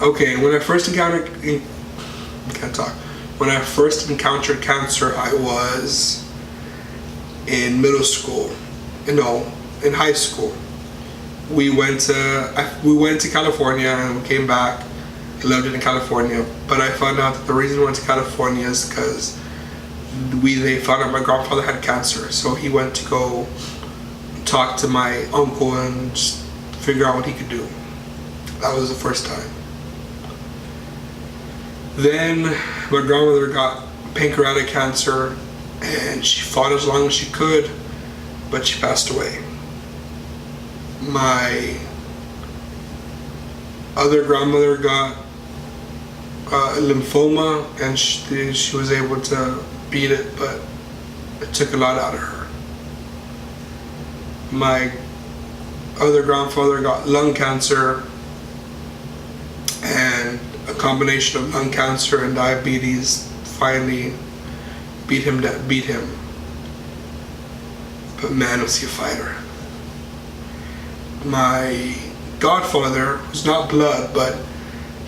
Okay, when I first encountered, can't talk. When I first encountered cancer, I was in middle school. No, in high school. We went to California and we came back. I loved it in California, but I found out that the reason we went to California is because they found out my grandfather had cancer, so he went to go talk to my uncle and just figure out what he could do. That was the first time. Then my grandmother got pancreatic cancer and she fought as long as she could, but she passed away. My other grandmother got lymphoma and she was able to beat it, but it took a lot out of her. My other grandfather got lung cancer, and a combination of lung cancer and diabetes finally beat him. But man, was he a fighter. My godfather, who's not blood, but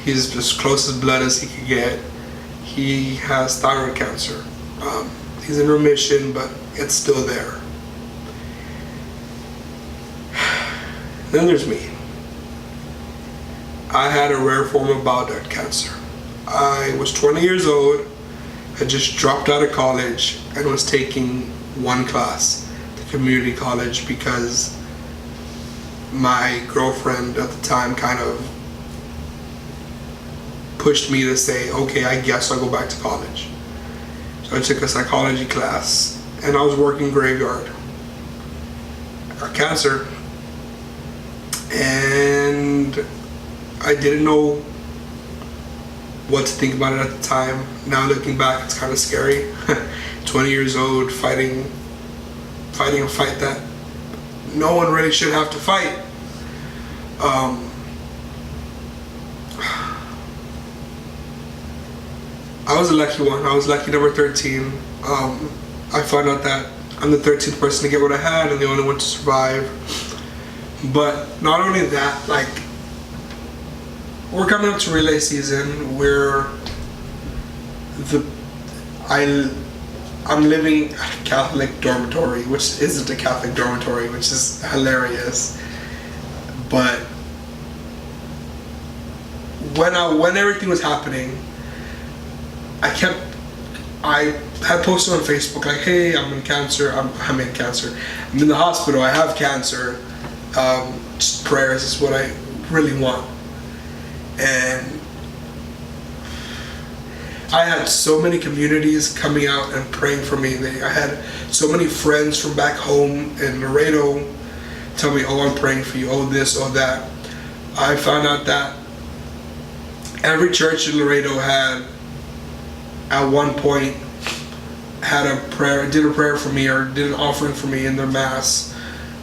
he's as close as blood as he could get, he has thyroid cancer. He's in remission, but it's still there. Then there's me. I had a rare form of bile duct cancer. I was 20 years old, had just dropped out of college and was taking one class, the community college, because my girlfriend at the time kind of pushed me to say, okay, I guess I'll go back to college. So I took a psychology class and I was working graveyard. I got cancer and I didn't know what to think about it at the time. Now looking back, it's kind of scary. 20 years old, fighting a fight that no one really should have to fight. I was a lucky one. I was lucky number 13. I found out that I'm the 13th person to get what I had and the only one to survive. But not only that, like, we're coming up to relay season where I'm living at a Catholic dormitory, which isn't a Catholic dormitory, which is hilarious. But when everything was happening, I had posted on Facebook like, hey, I'm in cancer. I'm in the hospital. I have cancer. Just prayers is what I really want. And I had so many communities coming out and praying for me. I had so many friends from back home in Laredo tell me, oh, I'm praying for you, oh this, oh that. I found out that every church in Laredo had, at one point, did a prayer for me or did an offering for me in their mass.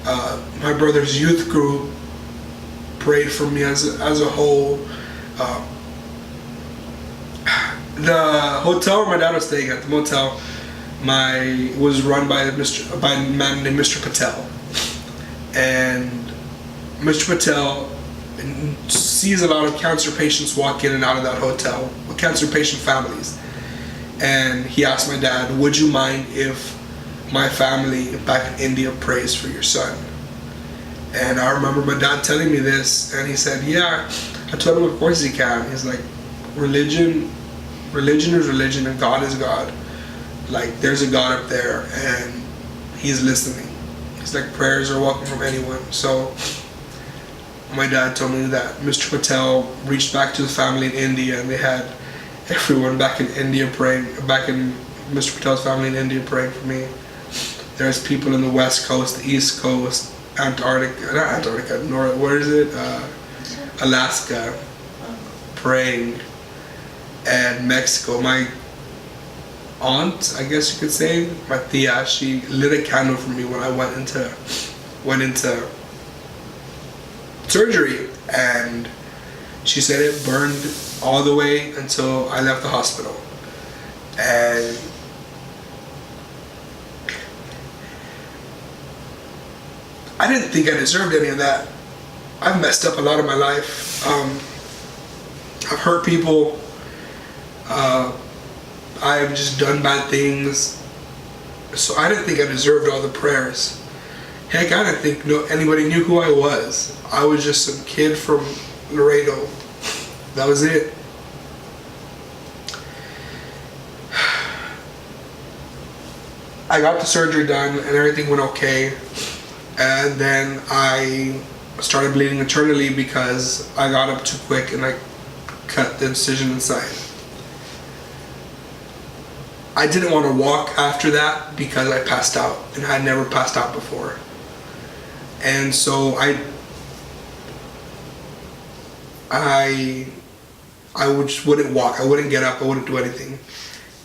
My brother's youth group prayed for me as a whole. The hotel where my dad was staying at, the motel, was run by a man named Mr. Patel. And Mr. Patel sees a lot of cancer patients walk in and out of that hotel, cancer patient families. And he asked my dad, would you mind if my family back in India prays for your son? And I remember my dad telling me this, and he said, yeah. I told him, of course he can. He's like, religion is religion and God is God. Like, there's a God up there and he's listening. He's like, prayers are welcome from anyone. So my dad told me that Mr. Patel reached back to his family in India and they had everyone back in India praying, back in Mr. Patel's family in India praying for me. There's people in the West Coast, the East Coast, Alaska, praying, and Mexico. My aunt, I guess you could say, my tia, she lit a candle for me when I went into surgery, and she said it burned all the way until I left the hospital. And I didn't think I deserved any of that. I've messed up a lot in my life. I've hurt people. I've just done bad things. So I didn't think I deserved all the prayers. Heck, I didn't think anybody knew who I was. I was just some kid from Laredo. That was it. I got the surgery done and everything went okay. And then I started bleeding internally because I got up too quick and I cut the incision inside. I didn't want to walk after that because I passed out, and I had never passed out before. And so I just wouldn't walk. I wouldn't get up. I wouldn't do anything.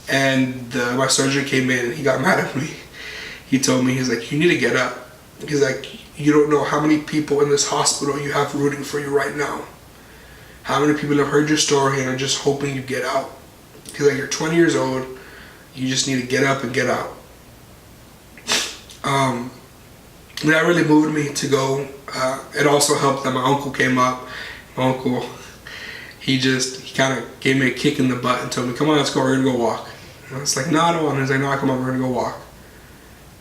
And my surgeon came in and he got mad at me. He told me, he's like, you need to get up. He's like, you don't know how many people in this hospital you have rooting for you right now. How many people have heard your story and are just hoping you get out. He's like, you're 20 years old. You just need to get up and get out. That really moved me to go. It also helped that my uncle came up. My uncle, he kind of gave me a kick in the butt and told me, come on, let's go, we're gonna go walk. And I was like, no, I don't want to. He's like, no, come on, we're gonna go walk.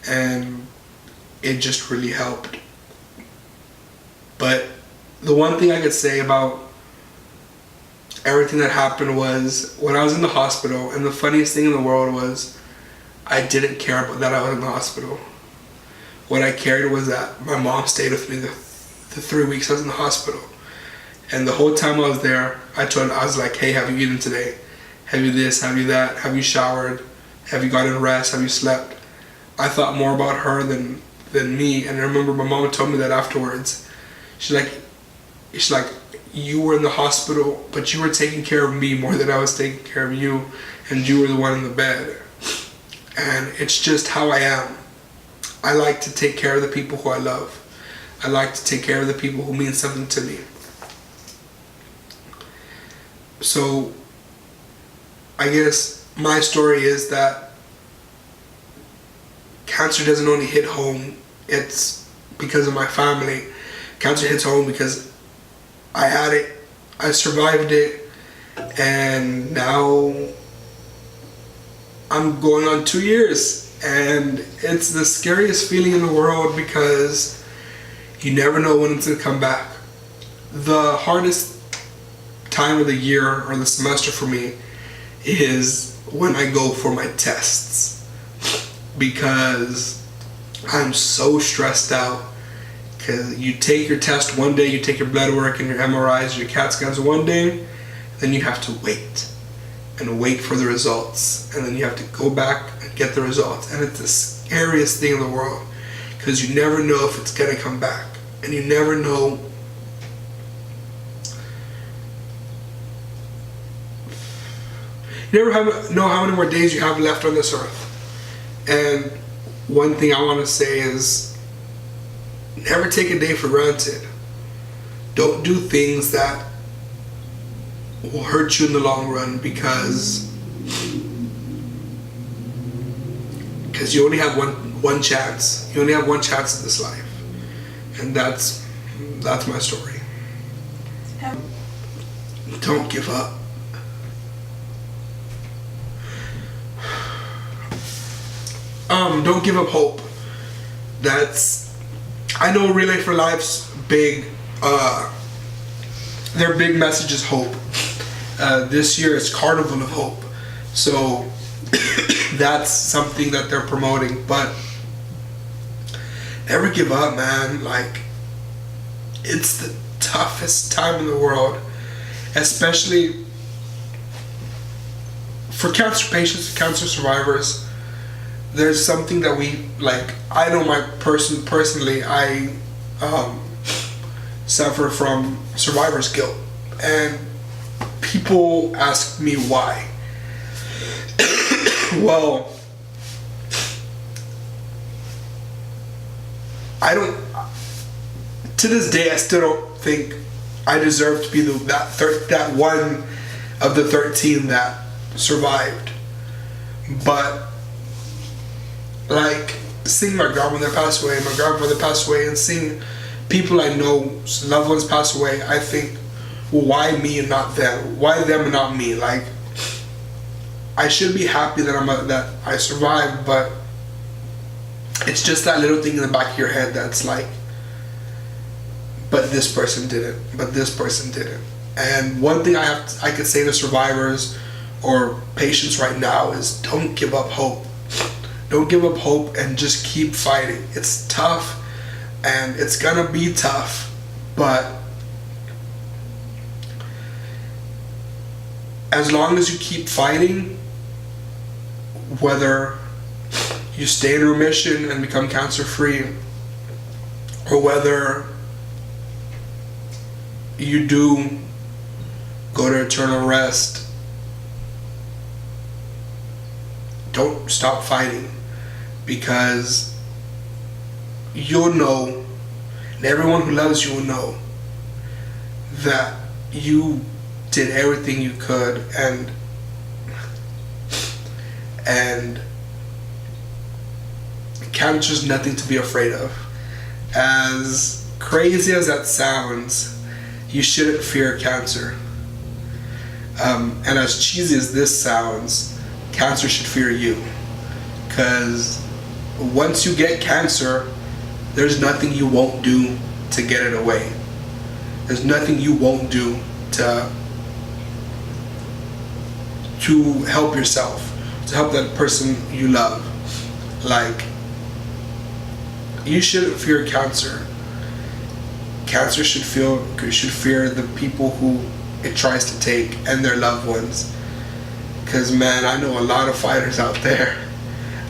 And it just really helped. But the one thing I could say about everything that happened was when I was in the hospital, and the funniest thing in the world was I didn't care about that I was in the hospital. What I cared was that my mom stayed with me the 3 weeks I was in the hospital. And the whole time I was there, I was like, hey, have you eaten today? Have you this? Have you that? Have you showered? Have you gotten rest? Have you slept? I thought more about her than me. And I remember my mom told me that afterwards. She's like, you were in the hospital, but you were taking care of me more than I was taking care of you, and you were the one in the bed. And it's just how I am. I like to take care of the people who I love. I like to take care of the people who mean something to me. So I guess my story is that cancer doesn't only hit home, it's because of my family. Cancer hits home because I had it, I survived it, and now I'm going on 2 years. And it's the scariest feeling in the world because you never know when it's going to come back. The hardest time of the year or the semester for me is when I go for my tests, because I'm so stressed out. Because you take your test one day, you take your blood work and your MRIs, your CAT scans one day, then you have to wait and wait for the results, and then you have to go back and get the results. And it's the scariest thing in the world because you never know if it's gonna come back, and you never know know how many more days you have left on this earth. And one thing I want to say is never take a day for granted. Don't do things that will hurt you in the long run because you only have one chance. You only have one chance in this life, and that's my story. Don't give up. Don't give up hope. I know Relay for Life's big. Their big message is hope. This year it's Carnival of Hope, so that's something that they're promoting. But never give up, man. Like, it's the toughest time in the world, especially for cancer patients, cancer survivors. There's something that we like. I know personally, I suffer from survivor's guilt, and people ask me why. Well, to this day, I still don't think I deserve to be that one of the 13 that survived. But like seeing my grandmother pass away, my grandfather pass away, and seeing people I know, loved ones pass away, I think well, why me and not them? Why them and not me? Like, I should be happy that I survived, but it's just that little thing in the back of your head that's like, but this person didn't. But this person didn't. And one thing I could say to survivors or patients right now is don't give up hope. Don't give up hope and just keep fighting. It's tough and it's gonna be tough, but as long as you keep fighting, whether you stay in remission and become cancer free, or whether you do go to eternal rest, don't stop fighting, because you'll know, and everyone who loves you will know, that you did everything you could, and cancer's nothing to be afraid of. As crazy as that sounds, you shouldn't fear cancer. And as cheesy as this sounds, cancer should fear you. Because once you get cancer, there's nothing you won't do to get it away. There's nothing you won't do to help yourself, to help that person you love. Like, you shouldn't fear cancer. Cancer should fear the people who it tries to take and their loved ones. Because, man, I know a lot of fighters out there.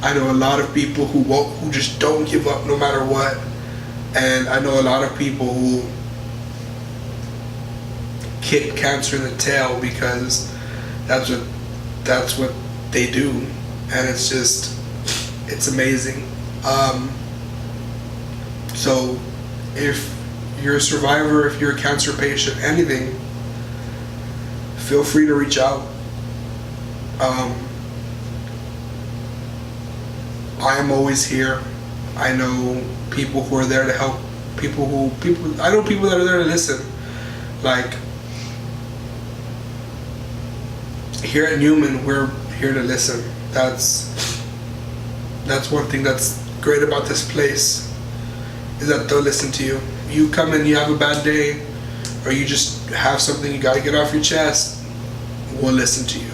I know a lot of people who just don't give up no matter what. And I know a lot of people who kick cancer in the tail because that's what they do. And it's amazing. So if you're a survivor, if you're a cancer patient, anything, feel free to reach out. I am always here. I know people who are there to help. I know people that are there to listen. Like, here at Newman, we're here to listen. That's one thing that's great about this place, is that they'll listen to you. You come in, you have a bad day, or you just have something you gotta get off your chest, we'll listen to you.